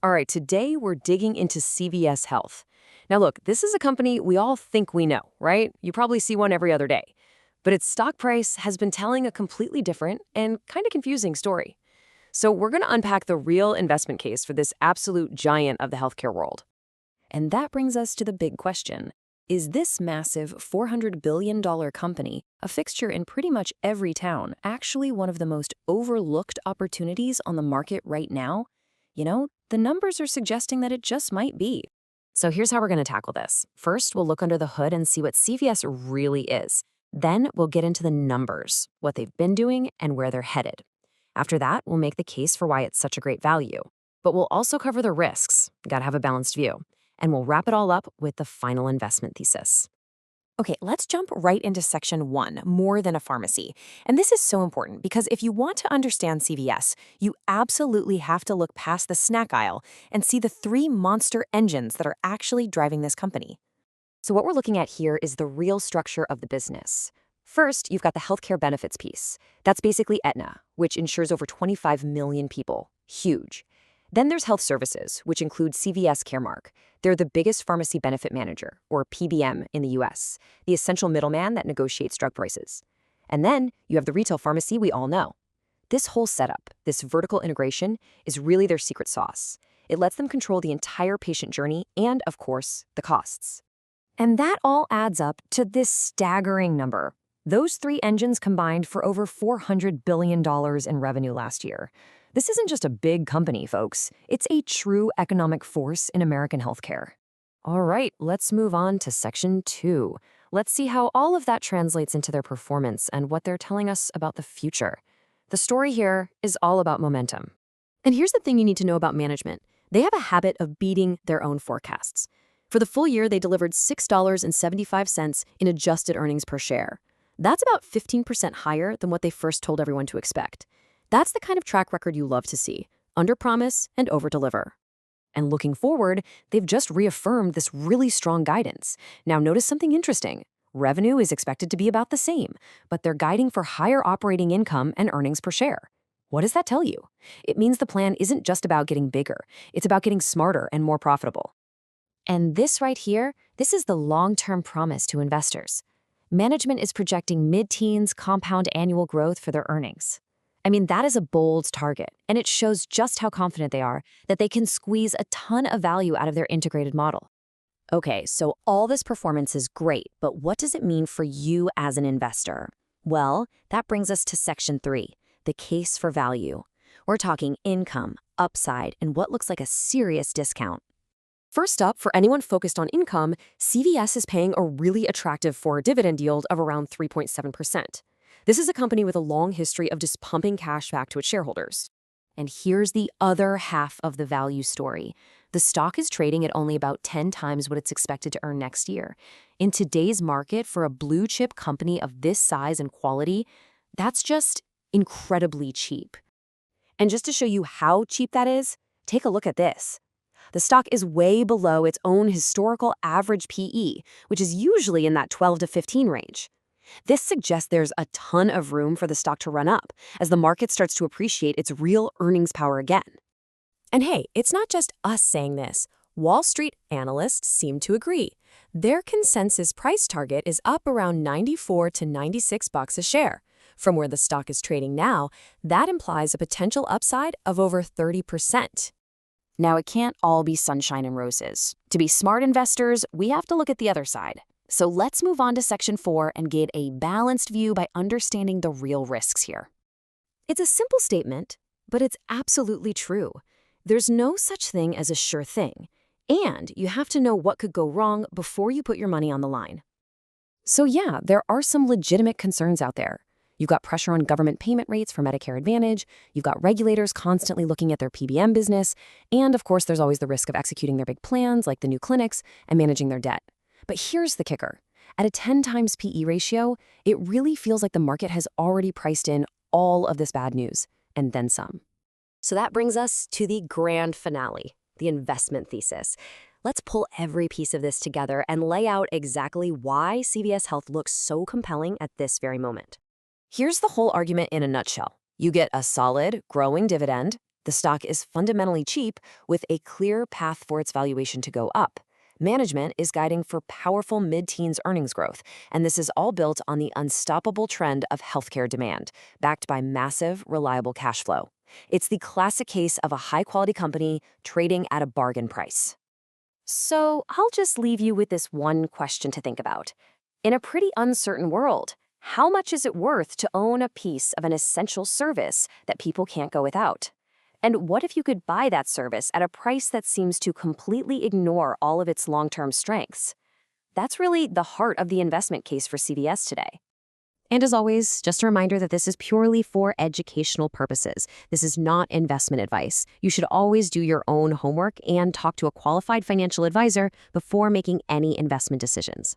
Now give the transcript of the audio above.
All right, today we're digging into CVS Health. Now, look, this is a company we all think we know, right? You probably see one every other day. But its stock price has been telling a completely different and kind of confusing story. So, we're going to unpack the real investment case for this absolute giant of the healthcare world. And that brings us to the big question. Is this massive $400 billion company, a fixture in pretty much every town, actually one of the most overlooked opportunities on the market right now? The numbers are suggesting that it just might be. So here's how we're going to tackle this. First, we'll look under the hood and see what CVS really is. Then we'll get into the numbers, what they've been doing, and where they're headed. After that, we'll make the case for why it's such a great value. But we'll also cover the risks. Got to have a balanced view. And we'll wrap it all up with the final investment thesis. Okay, let's jump right into section 1, more than a pharmacy. And this is so important because if you want to understand CVS, you absolutely have to look past the snack aisle and see the 3 monster engines that are actually driving this company. So what we're looking at here is the real structure of the business. First, you've got the healthcare benefits piece. That's basically Aetna, which insures over 25 million people. Huge. Then there's health services, which include CVS Caremark. They're the biggest pharmacy benefit manager, or PBM, in the US, the essential middleman that negotiates drug prices. And then you have the retail pharmacy we all know. This whole setup, this vertical integration, is really their secret sauce. It lets them control the entire patient journey and, of course, the costs. And that all adds up to this staggering number. Those 3 engines combined for over $400 billion in revenue last year. This isn't just a big company, folks. It's a true economic force in American healthcare. All right, let's move on to section 2. Let's see how all of that translates into their performance and what they're telling us about the future. The story here is all about momentum. And here's the thing you need to know about management. They have a habit of beating their own forecasts. For the full year, they delivered $6.75 in adjusted earnings per share. That's about 15% higher than what they first told everyone to expect. That's the kind of track record you love to see, underpromise and overdeliver. And looking forward, they've just reaffirmed this really strong guidance. Now notice something interesting. Revenue is expected to be about the same, but they're guiding for higher operating income and earnings per share. What does that tell you? It means the plan isn't just about getting bigger. It's about getting smarter and more profitable. And this right here, this is the long-term promise to investors. Management is projecting mid-teens compound annual growth for their earnings. I mean, that is a bold target, and it shows just how confident they are that they can squeeze a ton of value out of their integrated model. Okay, so all this performance is great, but what does it mean for you as an investor? Well, that brings us to section 3, the case for value. We're talking income, upside, and what looks like a serious discount. First up, for anyone focused on income, CVS is paying a really attractive forward dividend yield of around 3.7%. This is a company with a long history of just pumping cash back to its shareholders. And here's the other half of the value story. The stock is trading at only about 10 times what it's expected to earn next year. In today's market, for a blue chip company of this size and quality, that's just incredibly cheap. And just to show you how cheap that is, take a look at this. The stock is way below its own historical average PE, which is usually in that 12 to 15 range. This suggests there's a ton of room for the stock to run up as the market starts to appreciate its real earnings power again. And hey, it's not just us saying this. Wall Street analysts seem to agree. Their consensus price target is up around $94 to $96 a share. From where the stock is trading now, that implies a potential upside of over 30%. Now, it can't all be sunshine and roses. To be smart investors, we have to look at the other side. So let's move on to section 4 and get a balanced view by understanding the real risks here. It's a simple statement, but it's absolutely true. There's no such thing as a sure thing, and you have to know what could go wrong before you put your money on the line. So yeah, there are some legitimate concerns out there. You've got pressure on government payment rates for Medicare Advantage, you've got regulators constantly looking at their PBM business, and of course there's always the risk of executing their big plans like the new clinics and managing their debt. But here's the kicker. At a 10 times PE ratio, it really feels like the market has already priced in all of this bad news, and then some. So that brings us to the grand finale, the investment thesis. Let's pull every piece of this together and lay out exactly why CVS Health looks so compelling at this very moment. Here's the whole argument in a nutshell. You get a solid, growing dividend. The stock is fundamentally cheap with a clear path for its valuation to go up. Management is guiding for powerful mid-teens earnings growth, and this is all built on the unstoppable trend of healthcare demand, backed by massive, reliable cash flow. It's the classic case of a high-quality company trading at a bargain price. So I'll just leave you with this one question to think about. In a pretty uncertain world, how much is it worth to own a piece of an essential service that people can't go without? And what if you could buy that service at a price that seems to completely ignore all of its long-term strengths? That's really the heart of the investment case for CVS today. And as always, just a reminder that this is purely for educational purposes. This is not investment advice. You should always do your own homework and talk to a qualified financial advisor before making any investment decisions.